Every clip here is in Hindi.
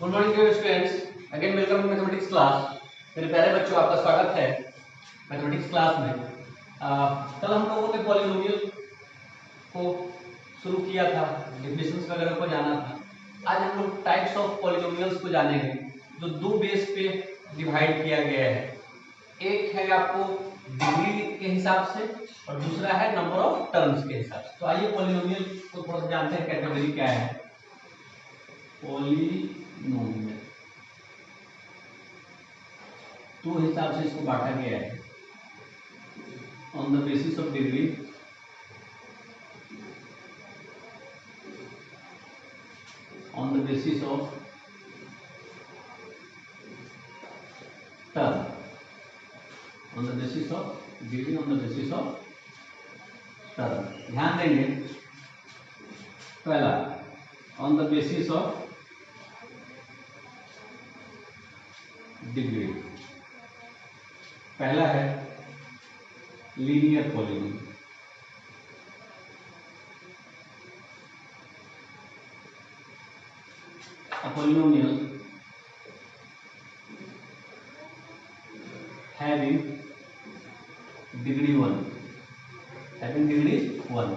Good morning dear students, again welcome to mathematics class. मेरे प्यारे बच्चों, आपका स्वागत है मैथमेटिक्स क्लास में। कल हम लोगों ने पॉलिनोमियल को शुरू किया था, डेफिनेशंस वगैरह को जाना था। आज हम लोग टाइप्स ऑफ पॉलिनोमियल्स को जानेंगे जो दो बेस पे डिवाइड किया गया है। एक है आपको डिग्री के हिसाब से और दूसरा है नंबर ऑफ टर्म्स के हिसाब से। तो आइए पॉलिनोमियल को थोड़ा सा जानते हैं, कैटेगरी क्या है। पॉलिनोमियल दो हिसाब से इसको बांटा गया है, on the basis of degree on the basis of term, on the basis of degree, on the basis of term। ध्यान देंगे, पहला on the basis of degree, पहला है linear polynomial. A polynomial having degree 1, having degree 1,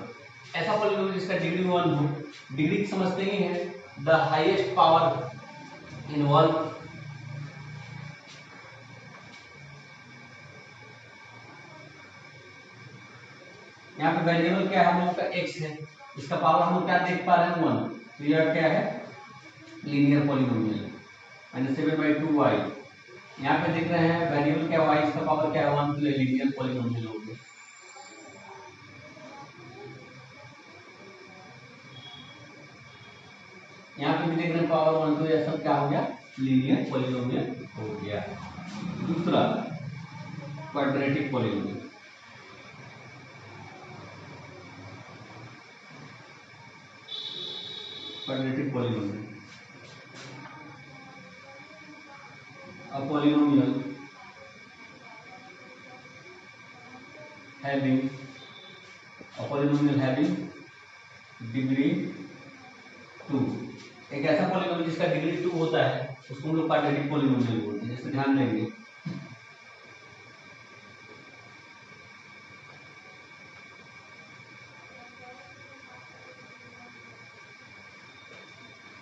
ऐसा पॉलिनोमियल जिसका डिग्री 1 हो। डिग्री समझते ही हैं, द हाईएस्ट पावर इन्वॉल्व। यहाँ पे वेरिएबल क्या है, हम लोग का x है, इसका पावर हम लोग क्या देख पा रहे हैं, 1। तो यह क्या है, लीनियर पॉलिनोमियल। -7/2y, यहाँ पे देख रहे हैं वेरिएबल क्या y, इसका पावर क्या है, 1, तो लीनियर पॉलिनोमियल हो गया। यहाँ पे भी देख रहे हैं पावर 1, तो यह सब क्या हो गया, लीनियर पॉलिनोमियल हो गया। दूसरा quadratic polynomial. Quadratic polynomial, a polynomial having degree 2। एक ऐसा पॉलिनोमियल जिसका डिग्री 2 होता है उसको हम लोग क्वाड्रेटिक पॉलिनोमियल बोलते हैं। जैसे ध्यान देंगे,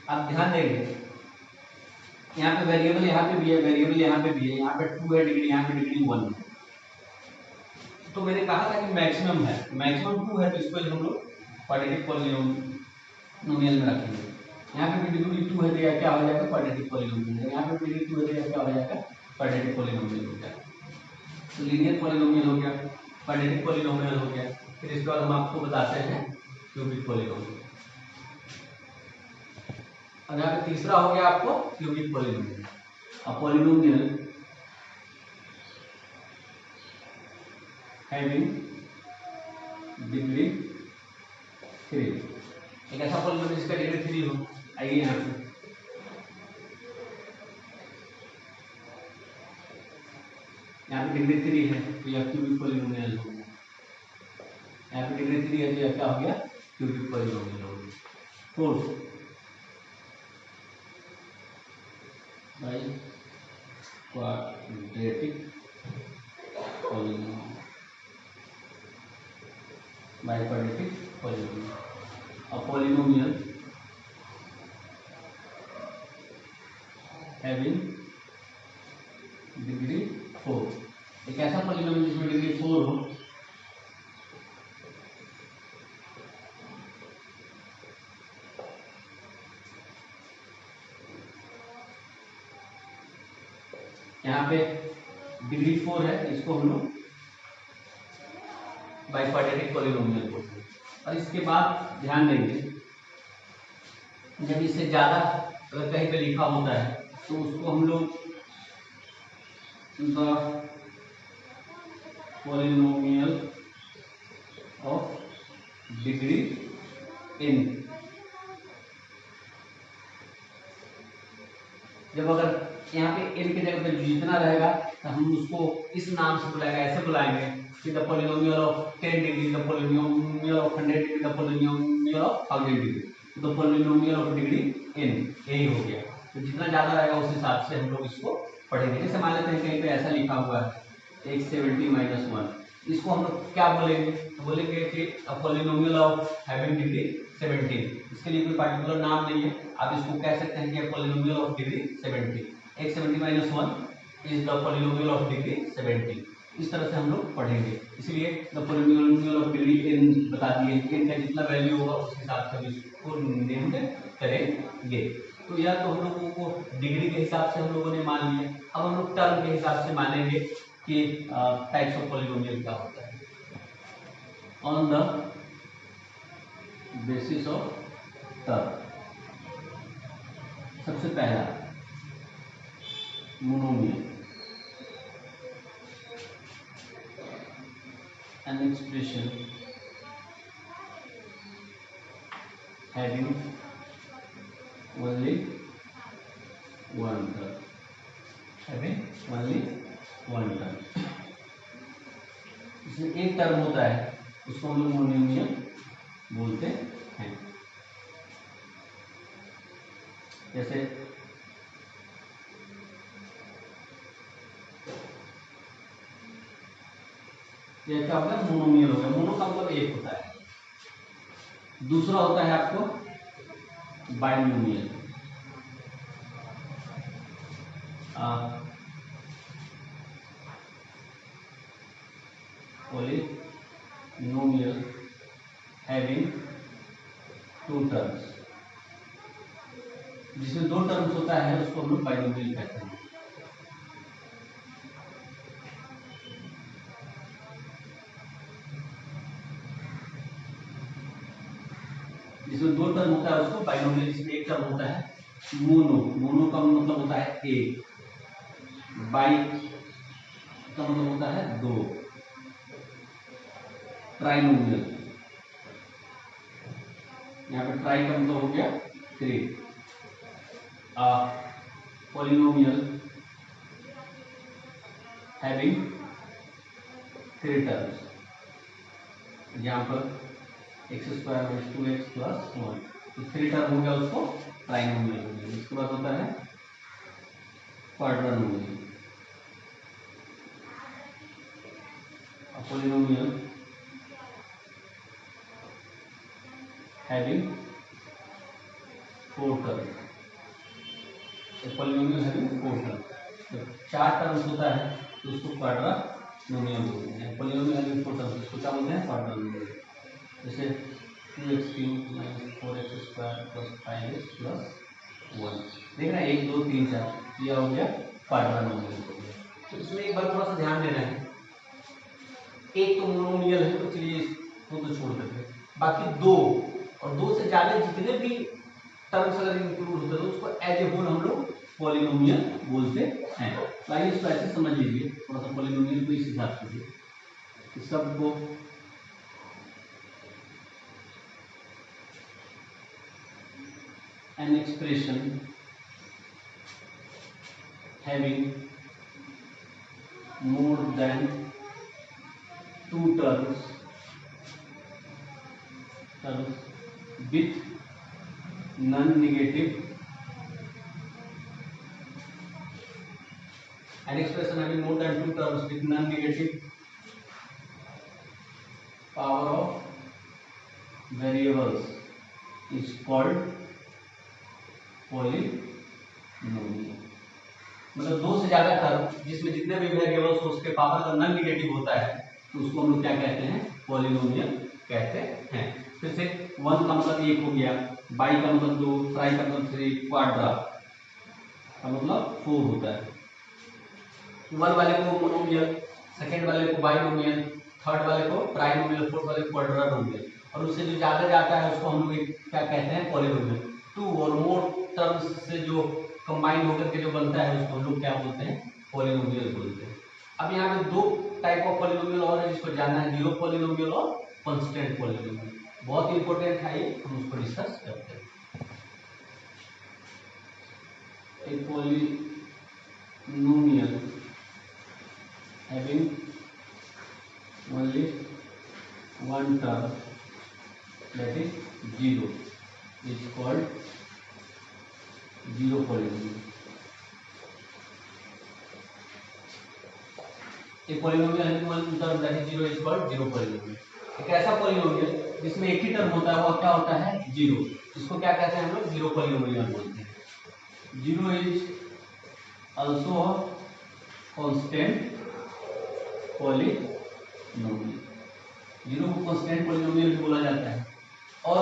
आप ध्यान देंगे, यहाँ पे वेरिएबल यहाँ पे भी है, वेरिएबल यहाँ पे भी है, यहाँ पे 2 है डिग्री, यहाँ पे डिग्री 1 है। तो मैंने कहा था कि मैक्सिमम है, मैक्सिमम 2 है, तो इसको हम लोग क्वाड्रेटिक पॉलिनोमियल में रखेंगे। यहाँ पे भी डिग्री 2 है तो यह क्या हो जाएगा, क्वाड्रेटिक पॉलिनोमियल। यहाँ पे डिग्री 2 है तो यह क्या हो जाएगा, क्वाड्रेटिक पॉलिनोमियल हो गया। तो लीनियर पॉलिनोमियल हो गया, क्वाड्रेटिक पॉलिनोमियल हो गया। फिर इसके बाद हम आपको बताते हैं क्यूबिक पॉलिनोमियल। और यहाँ पे तीसरा हो गया आपको cubic polynomial. A polynomial having degree 3, एक ऐसा पॉलिनोमियल जिसका डिग्री 3 हो। आइए यहाँ पे डिग्री 3 है तो यह क्यूबिक पॉलिनोमियल हो गया। यहाँ पे डिग्री 3 है तो यह क्या हो गया, क्यूबिक पॉलिनोमियल हो गया। Fourth by quadratic polynomial, by quadratic polynomial. A polynomial having degree 4, एक ऐसा पॉलिनोमियल जिसमें डिग्री 4 हो। यहाँ पे डिग्री 4 है, इसको हम लोग बाय क्वाड्रेटिक पॉलिनोमियल बोलते हैं। और इसके बाद ध्यान देंगे, जब इससे ज्यादा अगर कहीं पे लिखा होता है तो उसको हम लोग the polynomial of degree n, जब अगर यहाँ पे n की जगह पे जितना रहेगा तो हम उसको इस नाम से बुलाएंगे, ऐसे बुलाएंगे कि the polynomial of 10 degree, the polynomial of 100 degree, the polynomial of 1000 degree. The polynomial of degree n, यही हो गया। तो जितना ज्यादा रहेगा उस हिसाब से हम लोग इसको पढ़ेंगे। जैसे मान लेते हैं कहीं पे ऐसा लिखा हुआ है x70-1, इसको हम लोग क्या बोलेंगे, तो बोलेंगे कि पॉलिनोमियल ऑफ हैविंग डिग्री 17। इसके लिए कोई पार्टिकुलर नाम नहीं है, आप इसको कह सकते हैं कि polynomial of degree 17, x70-1 is the polynomial of degree 17। इस तरह से हम लोग पढ़ेंगे, इसलिए the polynomial of degree n बता दिए, n का जितना वैल्यू होगा उस हिसाब से हम इसको नेम्ड करेंगे। तो या तो हम लोगों को डिग्री के हिसाब से हम लोगों ने मान लिया, अब हम लोग टर्म के हिसाब से मानेंगे कि टाइप्स ऑफ पॉलिनोमियल क्या होता है। On the basis of term, सबसे पहला monomial, an expression having only one term, having only one term, इसमें एक टर्म होता है उसको हम लोग मोनोमियल बोलते हैं। जैसे ये क्या होता है, मोनोमियल हो गया। मोनो का मतलब एक होता है, दूसरा होता है आपको binomial. Polynomial having two terms, जिसमें दो टर्म्स होता है उसको हम लोग बाइनोमियल कहते हैं। जिसमें दो टर्म होता है उसको बाइनोमियल, जिसमें एक टर्म होता है मोनो, मोनो का मतलब होता है एक, बाई का मतलब होता है दो, ट्राइनोमियल, यहाँ पे ट्राई का मतलब हो गया three, polynomial having three terms, यहाँ पर x² - 2x + 1, तो थ्री टर्म हो गया उसको ट्राइनोमियल हो गया। इसके बाद होता है quadranomial, polynomial having four terms, polynomial having four terms, तो चार टर्म्स होता है तो उसको क्वाड्रानोमियल बोलते हैं। पॉलिनोमियल हैविंग फोर टर्म्स इसको क्या बोलते हैं, क्वाड्रानोमियल। जैसे 2x³ - 4x² + 5x + 1, देख रहे हैं 1 2 3 4, यह हो गया क्वाड्रानोमियल हो गया। तो इसमें एक बार थोड़ा सा ध्यान देना है, एक तो मोनोमियल है तो चलिए इसको तो छोड़ देते हैं, बाकी दो और दो से ज्यादा जितने भी टर्म्स अगर इंक्लूड होते हैं तो उसको एज ए होल हम लोग पॉलिनोमियल बोलते हैं। तो आइए इसको ऐसे समझ लीजिए, थोड़ा सा पॉलिनोमियल को इस हिसाब से सबको an expression having more than two terms with non-negative, an expression having more than two terms with non-negative power of variables is called polynomial. मतलब दो से ज्यादा टर्म जिसमें जितने भी वेरिएबल्स हो उसके पावर का नॉन नेगेटिव होता है तो उसको हम लोग क्या कहते हैं, पॉलिनोमियल कहते हैं। फिर से 1 का मतलब 1 हो गया, बाई का मतलब 2, ट्राई का मतलब 3, क्वाड्रा का मतलब 4 होता है। 1 वाले को मोनोमियल, सेकंड वाले को बाइनोमियल, थर्ड वाले को ट्राइनोमियल, फोर्थ वाले को क्वाड्रानोमियल, और उससे जो ज्यादा जाता है उसको हम लोग क्या कहते हैं, पॉलिनोमियल। टू और मोर टर्म्स से जो कंबाइन होकर के जो बनता है उसको हम लोग क्या बोलते हैं, पॉलिनोमियल बोलते हैं। अब यहाँ पे दो टाइप ऑफ पॉलिनोमियल और है जिसको जानना है, जीरो पॉलिनोमियल और कांस्टेंट पॉलिनोमियल। बहुत इंपॉर्टेंट है ये, हम उसको डिस्कस करते हैं। एक polynomial having only one term, that is zero, is called zero polynomial. एक पॉलिनोमियल है one term that is zero is called zero polynomial. एक ऐसा पॉलिनोमियल जिसमें एक ही टर्म होता है वो क्या होता है जीरो, इसको क्या कहते हैं हम लोग जीरो पॉलिनोमियल बोलते हैं। Zero is also a constant polynomial, zero को कांस्टेंट पॉलिनोमियल भी बोला जाता है। और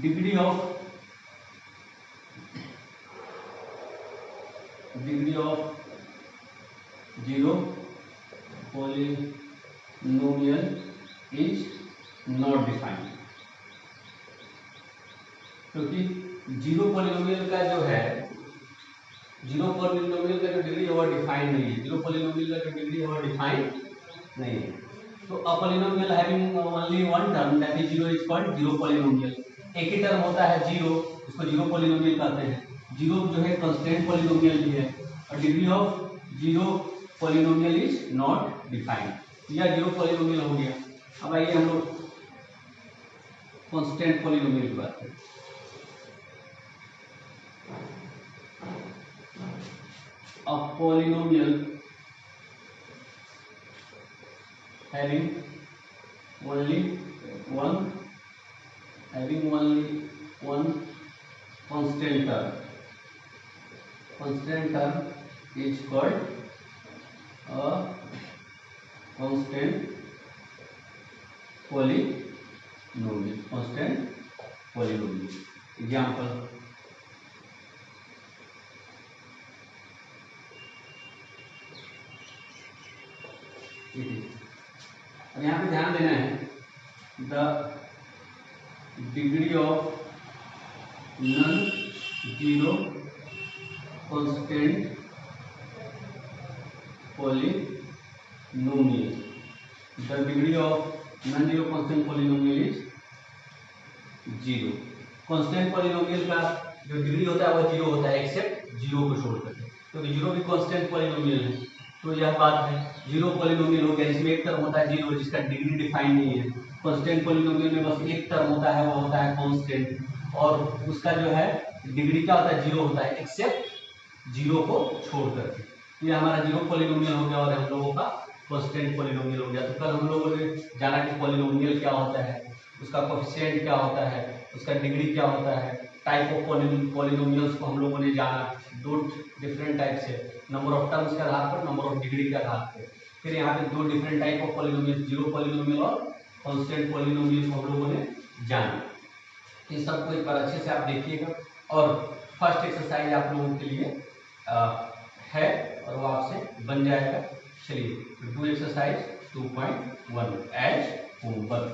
degree of zero polynomial is not defined, क्योंकि जीरो पॉलिनोमियल का जो है जीरो पॉलिनोमियल का जो डिग्री है वो डिफाइंड नहीं है, जीरो पॉलिनोमियल का जो डिग्री है वो डिफाइंड नहीं है। तो a polynomial having only one term that is zero is called zero polynomial. एक ही टर्म होता है जीरो, इसको जीरो पॉलिनोमियल कहते हैं। जीरो जो है कांस्टेंट पॉलिनोमियल भी है और degree of zero polynomial is not defined. यह जीरो पॉलिनोमियल हो गया। अब आइए हम लोग कांस्टेंट पॉलिनोमियल की बात करें। A polynomial having only one constant term is called a constant polynomial. Example, और यहाँ पे ध्यान देना है the degree of non zero constant polynomial, the degree of non zero constant polynomial is zero. Constant polynomial का जो डिग्री होता है वो जीरो होता है एक्सेप्ट जीरो को छोड़ करके, क्योंकि जीरो भी कांस्टेंट पॉलिनोमियल है। तो यह बात है, जीरो पॉलिनोमियल हो गया जिसमें एक टर्म होता है जीरो, जिसका डिग्री डिफाइन नहीं है। कांस्टेंट पॉलिनोमियल में बस एक टर्म होता है, वो होता है कांस्टेंट, और उसका जो है डिग्री क्या होता है जीरो होता है एक्सेप्ट जीरो को छोड़ करके। ये हमारा जीरो पॉलिनोमियल हो गया और हम लोगों का कांस्टेंट पॉलिनोमियल हो गया। तो कल हम लोगों ने जाना कि पॉलिनोमियल क्या होता है, उसका कोएफिशिएंट क्या होता है, उसका डिग्री क्या होता है, टाइप ऑफ पॉलिनोमियल्स को हम लोगों ने जाना, दो डिफरेंट टाइप से, नंबर ऑफ टर्म्स के आधार पर, नंबर ऑफ डिग्री के आधार पर। फिर यहाँ पे दो different type of polynomial, zero polynomial और कांस्टेंट पॉलिनोमियल को हम लोगों ने जाना। इन सबको एक बार अच्छे से आप देखिएगा। और फर्स्ट एक्सरसाइज आप लोगों के लिए है और वो आपसे बन जाएगा। चलिए, डू एक्सरसाइज 2.1 एज होमवर्क।